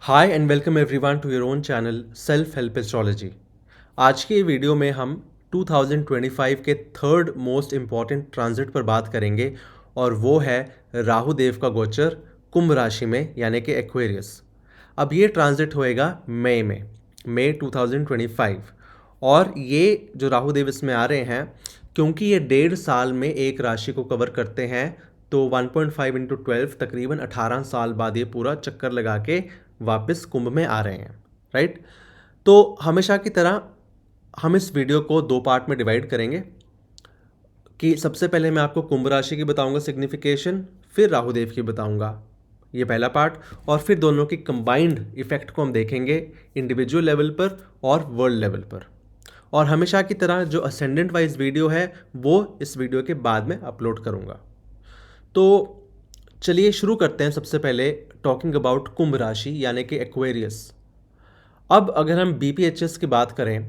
Hi and welcome everyone to your own channel self help astrology. आज के video में हम 2025 के थर्ड मोस्ट इम्पॉर्टेंट ट्रांजिट पर बात करेंगे और वो है राहु देव का गोचर कुंभ राशि में यानी कि एक्वेरियस। अब ये ट्रांजिट होएगा मई 2025 और ये जो राहु देव इसमें आ रहे हैं क्योंकि ये 1.5 साल में एक राशि को कवर करते हैं तो 1.5 इंटू 12 तकरीबन 18 साल बाद ये पूरा चक्कर लगा के वापस कुंभ में आ रहे हैं। राइट। तो हमेशा की तरह हम इस वीडियो को 2 पार्ट में डिवाइड करेंगे कि सबसे पहले मैं आपको कुंभ राशि की बताऊंगा सिग्निफिकेशन, फिर राहु देव की बताऊंगा, ये पहला पार्ट, और फिर दोनों की कंबाइंड इफेक्ट को हम देखेंगे इंडिविजुअल लेवल पर और वर्ल्ड लेवल पर। और हमेशा की तरह जो असेंडेंट वाइज वीडियो है वो इस वीडियो के बाद में अपलोड करूंगा। तो चलिए शुरू करते हैं। सबसे पहले टॉकिंग अबाउट कुंभ राशि यानी कि एक्वेरियस। अब अगर हम बीपीएचएस की बात करें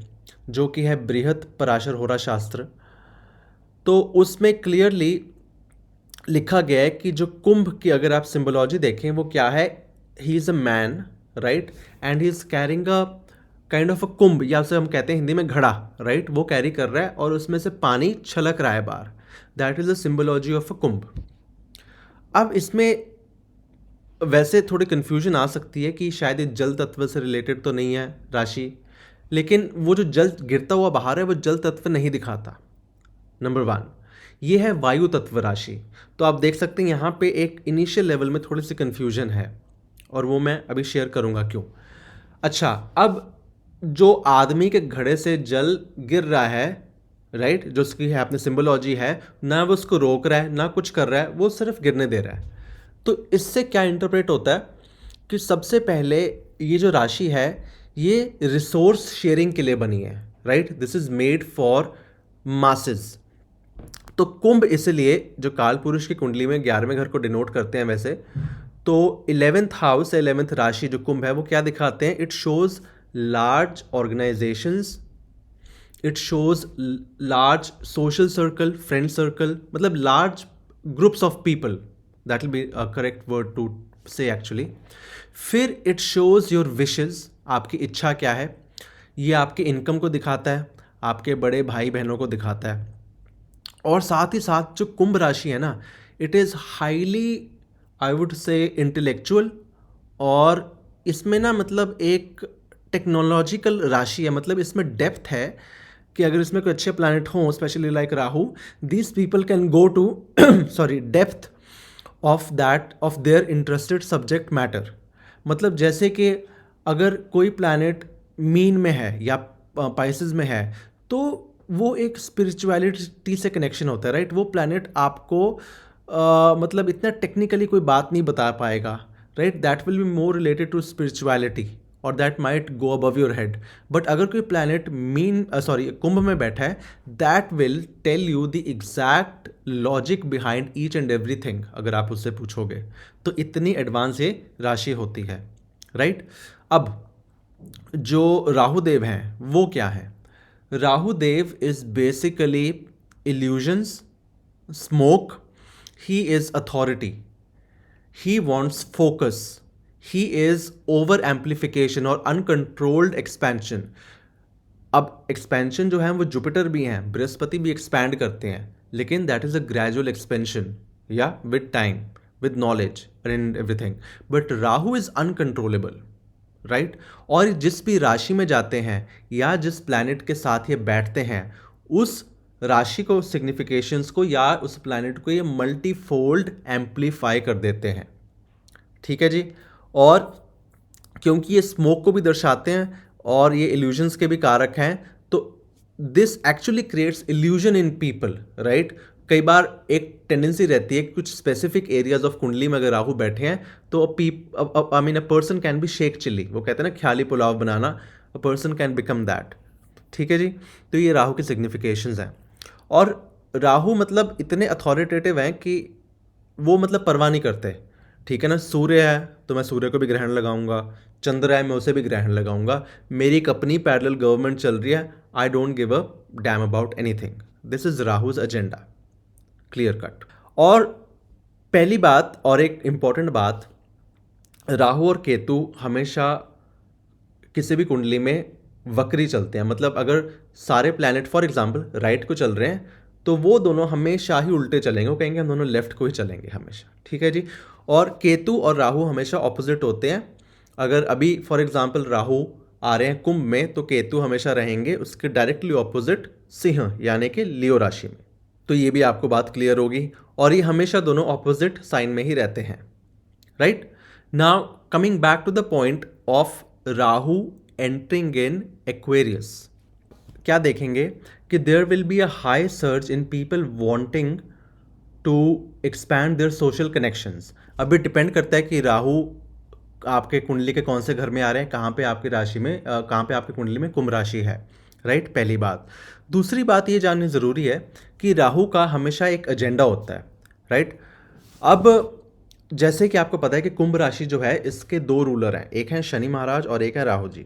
जो कि है बृहत पराशर होरा शास्त्र, तो उसमें क्लियरली लिखा गया है कि जो कुंभ की अगर आप सिंबोलॉजी देखें वो क्या है, he is a man, right, and he is carrying a kind of a Kumbh, या उसे हम कहते हैं हिंदी में घड़ा, राइट, वो कैरी कर रहा है और उसमें से पानी छलक रहा है बाहर। That is the symbology of a Kumbh. अब इसमें वैसे थोड़ी कन्फ्यूजन आ सकती है कि शायद ये जल तत्व से रिलेटेड तो नहीं है राशि, लेकिन वो जो जल गिरता हुआ बाहर है वो जल तत्व नहीं दिखाता। नंबर 1 ये है वायु तत्व राशि। तो आप देख सकते हैं यहाँ पे एक इनिशियल लेवल में थोड़ी सी कन्फ्यूजन है और वो मैं अभी शेयर करूँगा क्यों। अच्छा, अब जो आदमी के घड़े से जल गिर रहा है, राइट, जो उसकी है अपनी सिंबोलॉजी है, ना वो उसको रोक रहा है ना कुछ कर रहा है, वो सिर्फ गिरने दे रहा है। तो इससे क्या इंटरप्रेट होता है कि सबसे पहले ये जो राशि है ये रिसोर्स शेयरिंग के लिए बनी है, right, this is made for masses. तो कुंभ इसलिए जो काल पुरुष की कुंडली में 11वें घर को डिनोट करते हैं वैसे, तो 11th हाउस, 11th राशि जो कुंभ है वो क्या दिखाते हैं, it shows large organisations, it shows large social circle, friend circle, मतलब large groups of people, that will be a correct word to say actually. फिर इट शोज योर विशेस, आपकी इच्छा क्या है, ये आपके इनकम को दिखाता है, आपके बड़े भाई बहनों को दिखाता है। और साथ ही साथ जो कुंभ राशि है ना, it is highly, I would से, इंटेलेक्चुअल, और इसमें ना मतलब एक टेक्नोलॉजिकल राशि है, मतलब इसमें डेप्थ है कि अगर इसमें कोई अच्छे प्लैनेट हों, specially like Rahu, these people can go to sorry depth of that of their interested subject matter. मतलब जैसे कि अगर कोई प्लैनेट मीन में है या पाइसेस में है तो वो एक स्पिरिचुअलिटी से कनेक्शन होता है, राइट। वो प्लैनेट आपको मतलब इतना टेक्निकली कोई बात नहीं बता पाएगा, right, that will be more related to spirituality और that might go above your head. But अगर कोई प्लैनेट कुंभ में बैठा है, that will tell you the exact logic behind each and everything. अगर आप उससे पूछोगे तो इतनी एडवांस ये राशि होती है, राइट। अब जो राहुदेव हैं वो क्या है, Rahudev is basically illusions, smoke, he is authority, he wants focus, he is over amplification और अनकंट्रोल्ड एक्सपेंशन। अब एक्सपेंशन जो है वो जुपिटर भी हैं, बृहस्पति भी एक्सपैंड करते हैं, लेकिन that is a gradual expansion, या with time, with knowledge and everything. But Rahu is uncontrollable, right. और जिस भी राशि में जाते हैं या जिस प्लैनेट के साथ ये बैठते हैं, उस राशि को, सिग्निफिकेशंस को, या उस प्लैनेट को ये मल्टीफोल्ड एम्पलीफाई कर देते हैं, ठीक है जी। और क्योंकि ये स्मोक को भी दर्शाते हैं और ये इल्यूजन्स के भी कारक हैं, तो this actually creates illusion in people, right. कई बार एक टेंडेंसी रहती है कि कुछ स्पेसिफिक एरियाज ऑफ कुंडली में अगर राहु बैठे हैं तो I mean a person can be Sheikh Chilli, वो कहते हैं ना ख्याली पुलाव बनाना, a person can become that, ठीक है जी। तो ये राहु के सिग्निफिकेशंस हैं। और राहु मतलब इतने अथॉरिटेटिव हैं कि वो मतलब परवाह नहीं करते, ठीक है ना। सूर्य है तो मैं सूर्य को भी ग्रहण लगाऊंगा, चंद्र है मैं उसे भी ग्रहण लगाऊंगा, मेरी एक अपनी पैरेलल गवर्नमेंट चल रही है, I don't give a damn about anything. This is Rahu's agenda, clear cut. और पहली बात और एक इंपॉर्टेंट बात, राहु और केतु हमेशा किसी भी कुंडली में वक्री चलते हैं, मतलब अगर सारे प्लैनेट फॉर एग्जांपल राइट को चल रहे हैं तो वो दोनों हमेशा ही उल्टे चलेंगे, वो कहेंगे हम दोनों लेफ्ट को ही चलेंगे हमेशा, ठीक है जी। और केतु और राहु हमेशा ऑपोजिट होते हैं। अगर अभी फॉर एग्जांपल राहु आ रहे हैं कुंभ में तो केतु हमेशा रहेंगे उसके डायरेक्टली ऑपोजिट सिंह यानी कि लियो राशि में। तो ये भी आपको बात क्लियर होगी, और ये हमेशा दोनों ऑपोजिट साइन में ही रहते हैं, right. Now coming back to the point of Rahu entering in Aquarius, क्या देखेंगे कि there will be a high search in people wanting to expand their social connections. अभी डिपेंड करता है कि राहु आपके कुंडली के कौन से घर में आ रहे हैं, कहाँ पे आपकी राशि में कहाँ पे आपकी कुंडली में कुंभ राशि है, राइट, पहली बात। दूसरी बात ये जाननी ज़रूरी है कि राहु का हमेशा एक एजेंडा होता है, राइट। अब जैसे कि आपको पता है कि कुंभ राशि जो है इसके दो रूलर हैं, एक हैं शनि महाराज और एक है राहु जी।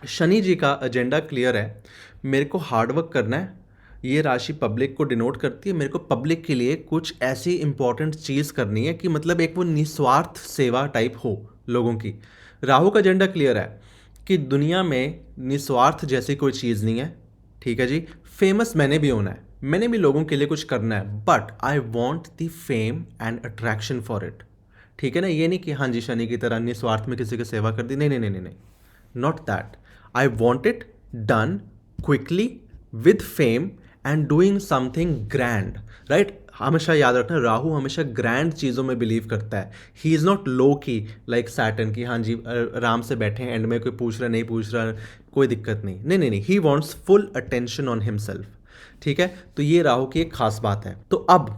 शनि जी का एजेंडा क्लियर है, मेरे को हार्डवर्क करना है। ये राशि पब्लिक को डिनोट करती है, मेरे को पब्लिक के लिए कुछ ऐसी इंपॉर्टेंट चीज़ करनी है कि मतलब एक वो निस्वार्थ सेवा टाइप हो लोगों की। राहु का एजेंडा क्लियर है कि दुनिया में निस्वार्थ जैसी कोई चीज़ नहीं है, ठीक है जी। फेमस मैंने भी होना है, मैंने भी लोगों के लिए कुछ करना है, but I want the fame and attraction for it, ठीक है ना। ये नहीं कि हाँ जी शनि की तरह निस्वार्थ में किसी की सेवा कर दी, नहीं नहीं नहीं नहीं नहीं, not that. I want it done quickly with fame and doing something grand, right. हमेशा याद रखना राहु हमेशा ग्रैंड चीज़ों में बिलीव करता है। ही इज़ नॉट लो की लाइक सैटर्न की हाँ जी आराम से बैठे हैं, एंड में कोई पूछ रहा नहीं पूछ रहा कोई दिक्कत नहीं, नहीं नहीं नहीं, he wants full attention on himself, ठीक है। तो ये राहु की एक खास बात है। तो अब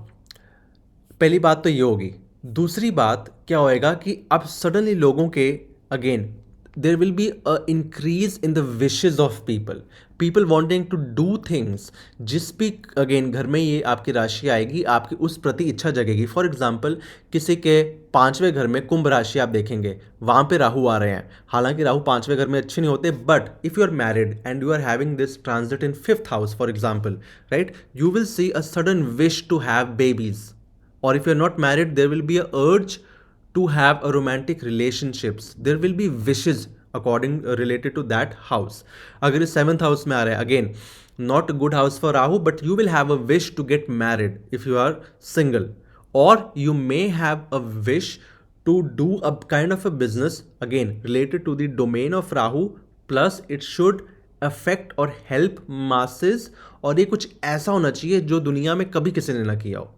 पहली बात तो ये होगी। दूसरी बात क्या होएगा कि अब सडनली लोगों के again there will be a increase in the wishes of people wanting to do things. जिस भी अगेन घर में ये आपकी राशि आएगी आपकी उस प्रति इच्छा जगेगी। फॉर एग्जाम्पल किसी के पांचवें घर में कुंभ राशि आप देखेंगे वहाँ पे राहु आ रहे हैं, हालांकि राहु पांचवें घर में अच्छे नहीं होते, but if you are married and you are having this transit in fifth house for example, right, you will see a sudden wish to have babies. Or if you're not married, there will be a urge to have a romantic relationships. There will be wishes according related to that house. अगर इस seventh house में आ रहा है, again not a good house for Rahu, but you will have a wish to get married if you are single, or you may have a wish to do a kind of a business again related to the domain of Rahu, plus it should affect or help masses, और ये कुछ ऐसा होना चाहिए जो दुनिया में कभी किसी ने ना किया हो।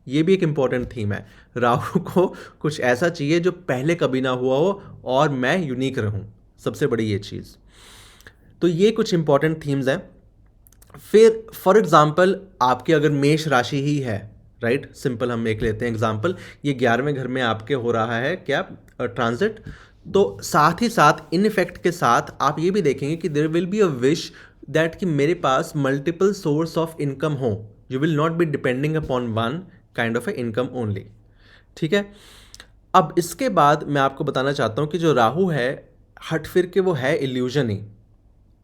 ये भी एक इंपॉर्टेंट थीम है। राहु को कुछ ऐसा चाहिए जो पहले कभी ना हुआ हो और मैं यूनिक रहूं, सबसे बड़ी ये चीज़। तो ये कुछ इंपॉर्टेंट थीम्स हैं। फिर फॉर एग्जांपल आपकी अगर मेष राशि ही है, राइट, सिंपल हम एक लेते हैं एग्जांपल, ये 11वें घर में आपके हो रहा है क्या ट्रांजिट, तो साथ ही साथ इन इफेक्ट के साथ आप ये भी देखेंगे कि there will be a wish that कि मेरे पास मल्टीपल सोर्स ऑफ इनकम हो। You will not be depending upon one kind of a income only, ठीक है। अब इसके बाद मैं आपको बताना चाहता हूं कि जो राहु है हट फिर के वो है illusion he,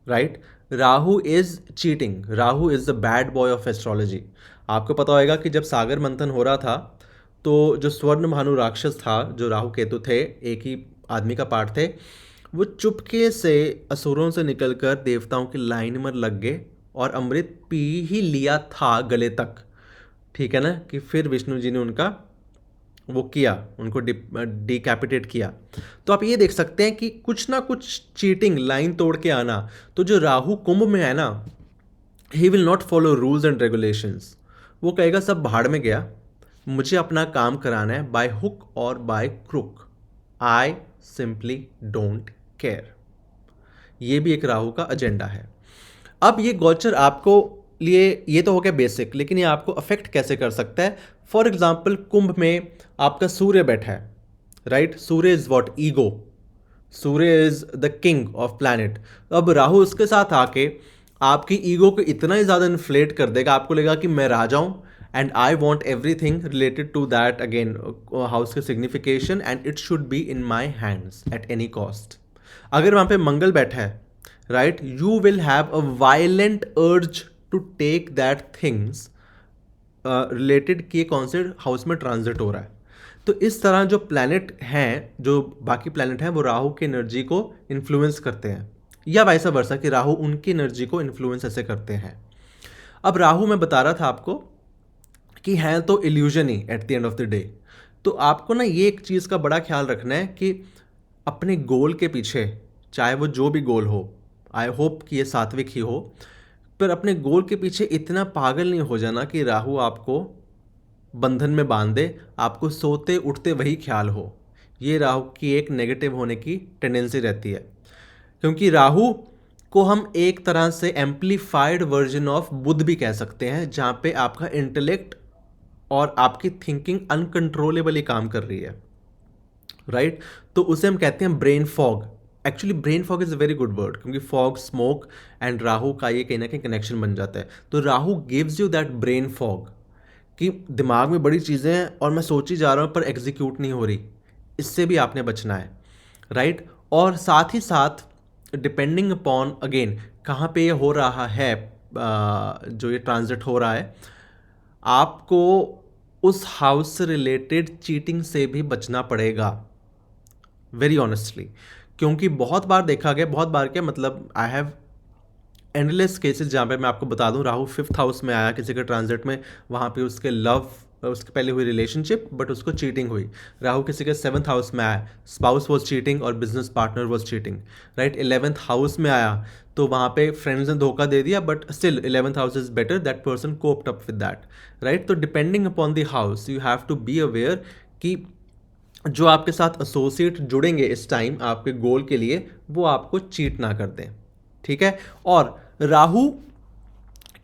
right. Rahu is cheating, Rahu is the bad boy of astrology. आपको पता होगा कि जब सागर मंथन हो रहा था तो जो स्वर्ण भानु राक्षस था, जो राहु केतु थे, एक ही आदमी का पार्ट थे, वो चुपके से असुरों से निकलकर देवताओं की लाइन में लग गए और अमृत पी ही लिया था गले तक, ठीक है ना। कि फिर विष्णु जी ने उनका वो किया, उनको डिकैपिटेट किया। तो आप ये देख सकते हैं कि कुछ ना कुछ चीटिंग, लाइन तोड़ के आना। तो जो राहु कुंभ में है ना, he will not follow rules and regulations. वो कहेगा सब भाड़ में गया, मुझे अपना काम कराना है बाय हुक और by crook, I simply don't care. ये भी एक राहु का एजेंडा है। अब ये गोचर आपको लिए ये तो हो गया बेसिक, लेकिन ये आपको अफेक्ट कैसे कर सकता है। फॉर एग्जाम्पल कुंभ में आपका सूर्य बैठा है, right. Surya is what, ego. Surya is the king of planet. अब राहु उसके साथ आके आपकी ईगो को इतना ही ज़्यादा इन्फ्लेट कर देगा, आपको लगेगा कि मैं राजा हूँ and I want everything related to that again house के signification, and it should be in my hands at any cost. अगर वहाँ पे मंगल बैठा है, right, you will have a violent urge to take that things related कि कौन से house में ट्रांजिट हो रहा है। तो इस तरह जो प्लैनेट हैं, जो बाकी प्लैनेट हैं, वो राहु की एनर्जी को इन्फ्लुएंस करते हैं, या वाइसा वर्सा कि राहु उनकी एनर्जी को इन्फ्लुएंस ऐसे करते हैं। अब राहु मैं बता रहा था आपको कि है तो illusion he at the end of the day. तो आपको ना ये एक चीज़ का बड़ा ख्याल रखना है कि अपने गोल के पीछे, चाहे वो जो भी गोल हो, आई होप कि ये सात्विक ही हो, पर अपने गोल के पीछे इतना पागल नहीं हो जाना कि राहु आपको बंधन में बांध दे, आपको सोते उठते वही ख्याल हो। ये राहु की एक नेगेटिव होने की टेंडेंसी रहती है, क्योंकि राहु को हम एक तरह से एम्प्लीफाइड वर्जन ऑफ बुध भी कह सकते हैं, जहाँ पे आपका इंटेलेक्ट और आपकी थिंकिंग अनकंट्रोलेबली काम कर रही है, राइट। तो उसे हम कहते हैं brain fog. Actually brain fog is a very good word, क्योंकि फॉग, स्मोक एंड राहु का ये कहीं ना कहीं कनेक्शन बन जाता है। तो Rahu gives you that brain fog कि दिमाग में बड़ी चीज़ें हैं और मैं सोची जा रहा हूँ पर एग्जीक्यूट नहीं हो रही। इससे भी आपने बचना है, राइट। और साथ ही साथ डिपेंडिंग अपॉन अगेन कहाँ पे ये हो रहा है, जो ये ट्रांजिट हो रहा है, आपको उस हाउस से रिलेटेड चीटिंग से भी बचना पड़ेगा, वेरी ऑनेस्टली। क्योंकि बहुत बार देखा गया, बहुत बार क्या मतलब, आई हैव एंडलेस केसेस जहाँ पे मैं आपको बता दूं, राहु 5th हाउस में आया किसी के ट्रांजिट में, वहाँ पे उसके लव, उसके पहले हुई रिलेशनशिप बट उसको चीटिंग हुई। राहु किसी के 7th हाउस में आया, स्पाउस वॉज चीटिंग और business partner was cheating, right. 11th house में आया तो वहाँ पे फ्रेंड्स ने धोखा दे दिया, but still 11th house is better, that person coped up with that, right. तो depending upon the house you have to be aware कि जो आपके साथ एसोसिएट जुड़ेंगे इस टाइम आपके गोल के लिए, वो आपको चीट ना कर दें, ठीक है। और राहु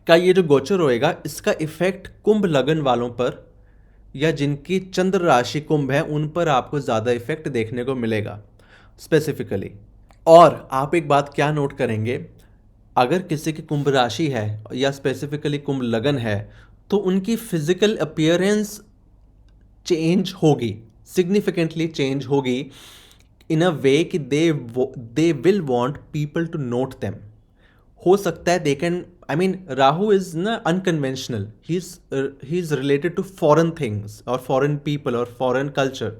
का ये जो गोचर होएगा, इसका इफेक्ट कुंभ लगन वालों पर या जिनकी चंद्र राशि कुंभ है उन पर आपको ज़्यादा इफेक्ट देखने को मिलेगा स्पेसिफिकली। और आप एक बात क्या नोट करेंगे, अगर किसी की कुंभ राशि है या स्पेसिफिकली कुंभ लगन है, तो उनकी फिजिकल अपीयरेंस चेंज होगी, सिग्निफिकेंटली चेंज होगी, इन अ वे कि they will want people to note them. हो सकता है they can, I mean Rahu is ना unconventional, he is related to foreign things और फॉरेन पीपल और फॉरेन कल्चर।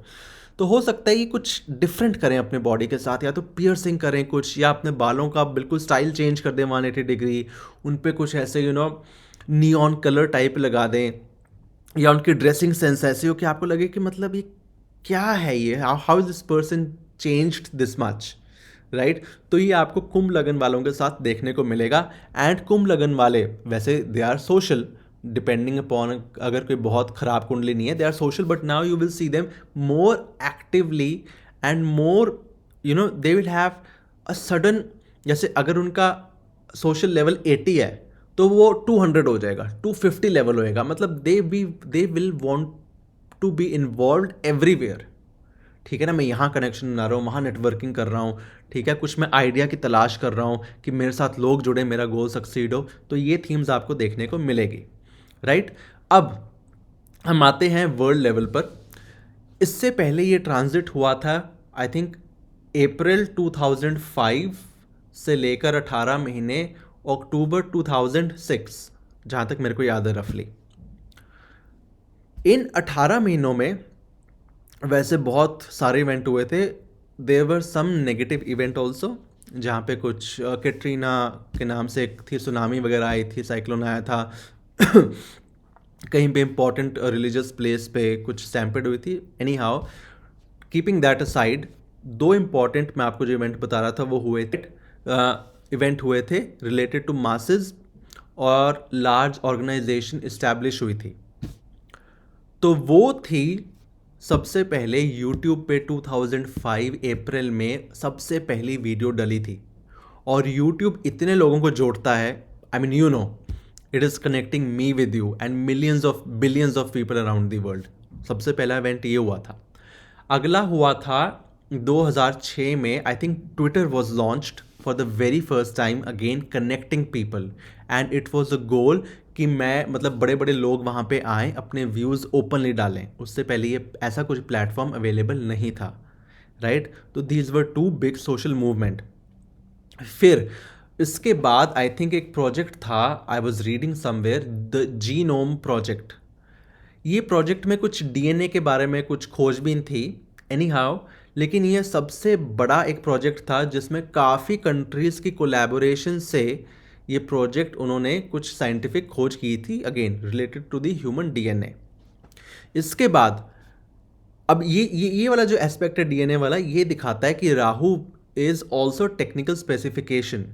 तो हो सकता है कि कुछ डिफरेंट करें अपने बॉडी के साथ, या तो पियर्सिंग करें कुछ, या अपने बालों का बिल्कुल स्टाइल चेंज कर दें 180 डिग्री, उन पे कुछ ऐसे नियॉन कलर टाइप लगा दें, या उनकी ड्रेसिंग सेंस ऐसी हो कि आपको लगे कि मतलब ये क्या है, ये how is this person changed this much, right. तो ये आपको कुंभ लगन वालों के साथ देखने को मिलेगा। एंड कुंभ लगन वाले वैसे they are social, depending upon, अगर कोई बहुत खराब कुंडली नहीं है, they are social, but now you will see them more actively and more they will have a sudden, जैसे अगर उनका सोशल लेवल 80 है तो वो 200 हो जाएगा, 250 लेवल होएगा, मतलब they will want to be involve everywhere, ठीक है ना। मैं यहाँ कनेक्शन बना रहा हूँ, वहाँ नेटवर्किंग कर रहा हूँ, ठीक है, कुछ मैं आइडिया की तलाश कर रहा हूँ कि मेरे साथ लोग जुड़े, मेरा गोल सक्सीड हो। तो ये थीम्स आपको देखने को मिलेगी, राइट। अब हम आते हैं वर्ल्ड लेवल पर। इससे पहले ये ट्रांजिट हुआ था आई थिंक अप्रैल 2005 से लेकर 18 महीने अक्टूबर 2006, जहाँ तक मेरे को याद है रफली। इन 18 महीनों में वैसे बहुत सारे इवेंट हुए थे, there were some negative event also, जहाँ पे कुछ कैटरीना के नाम से एक थी, सुनामी वगैरह आई थी, साइक्लोन आया था कहीं पे इंपॉर्टेंट रिलीजियस प्लेस पे कुछ स्टैम्पेड हुई थी। Any how, keeping that aside, दो इम्पॉर्टेंट मैं आपको जो इवेंट बता रहा था वो हुए थे, इवेंट हुए थे रिलेटेड टू मासेस और लार्ज ऑर्गेनाइजेशन इस्टेब्लिश हुई थी। तो वो थी सबसे पहले यूट्यूब पे 2005 अप्रैल में सबसे पहली वीडियो डली थी। और यूट्यूब इतने लोगों को जोड़ता है, I mean it is connecting me with you and billions of people around the world. सबसे पहला इवेंट ये हुआ था। अगला हुआ था 2006 में, I think Twitter was launched for the very first time, again connecting people, and it was a goal कि मैं मतलब बड़े बड़े लोग वहाँ पे आएँ, अपने व्यूज़ ओपनली डालें। उससे पहले ये ऐसा कुछ प्लेटफॉर्म अवेलेबल नहीं था, राइट। तो these were two big social movement. फिर इसके बाद आई थिंक एक प्रोजेक्ट था, I was reading somewhere, the genome project. ये प्रोजेक्ट में कुछ डीएनए के बारे में कुछ खोजबीन थी एनी हाउ, लेकिन ये सबसे बड़ा एक प्रोजेक्ट था जिसमें काफ़ी कंट्रीज़ की कोलैबोरेशन से ये प्रोजेक्ट उन्होंने कुछ साइंटिफिक खोज की थी, again related to the human DNA. इसके बाद अब ये वाला जो एस्पेक्ट है डीएनए वाला, ये दिखाता है कि Rahu is also technical specification.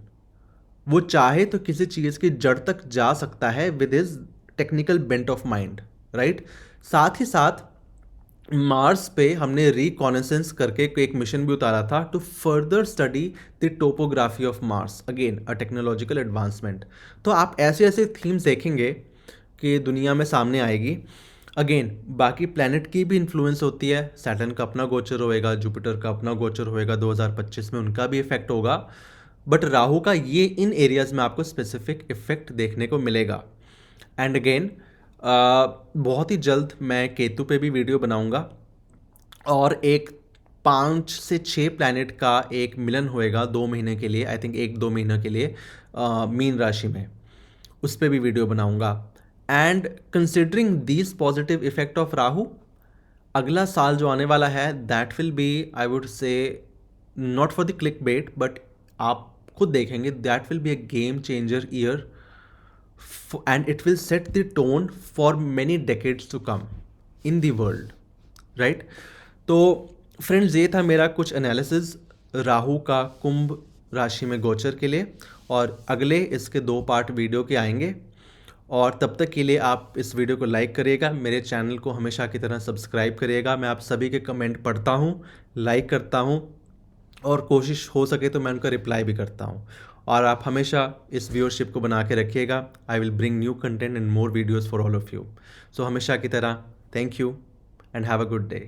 वो चाहे तो किसी चीज़ की जड़ तक जा सकता है with his technical bent of mind, right. साथ ही साथ मार्स पे हमने रिकॉनेसेंस करके एक मिशन भी उतारा था to further study the topography of Mars, again a technological advancement. तो आप ऐसे ऐसे थीम्स देखेंगे कि दुनिया में सामने आएगी। अगेन बाकी प्लैनेट की भी इन्फ्लुएंस होती है, सैटर्न का अपना गोचर होएगा, जुपिटर का अपना गोचर होएगा 2025 में, उनका भी इफेक्ट होगा। बट राहु का ये इन एरियाज में आपको स्पेसिफिक इफेक्ट देखने को मिलेगा। एंड अगेन बहुत ही जल्द मैं केतु पे भी वीडियो बनाऊंगा, और एक 5 से 6 प्लैनेट का एक मिलन होएगा 2 महीने के लिए, आई थिंक 1-2 महीने के लिए मीन राशि में, उस पर भी वीडियो बनाऊंगा। And considering these positive effect of Rahu, अगला साल जो आने वाला है that will be, I would say, not for the click bait, but आप खुद देखेंगे that will be a game changer year and it will set the tone for many decades to come in the world, right. तो friends, ये था मेरा कुछ analysis Rahu का कुंभ राशि में गोचर के लिए, और अगले इसके 2 पार्ट वीडियो के आएंगे। और तब तक के लिए आप इस वीडियो को लाइक करिएगा, मेरे चैनल को हमेशा की तरह सब्सक्राइब करिएगा। मैं आप सभी के कमेंट पढ़ता हूँ, लाइक करता हूँ, और कोशिश हो सके तो मैं उनका रिप्लाई भी करता हूँ। और आप हमेशा इस व्यूअरशिप को बना के रखिएगा। I will bring new content and more videos for all of you. So हमेशा की तरह thank you and have a good day.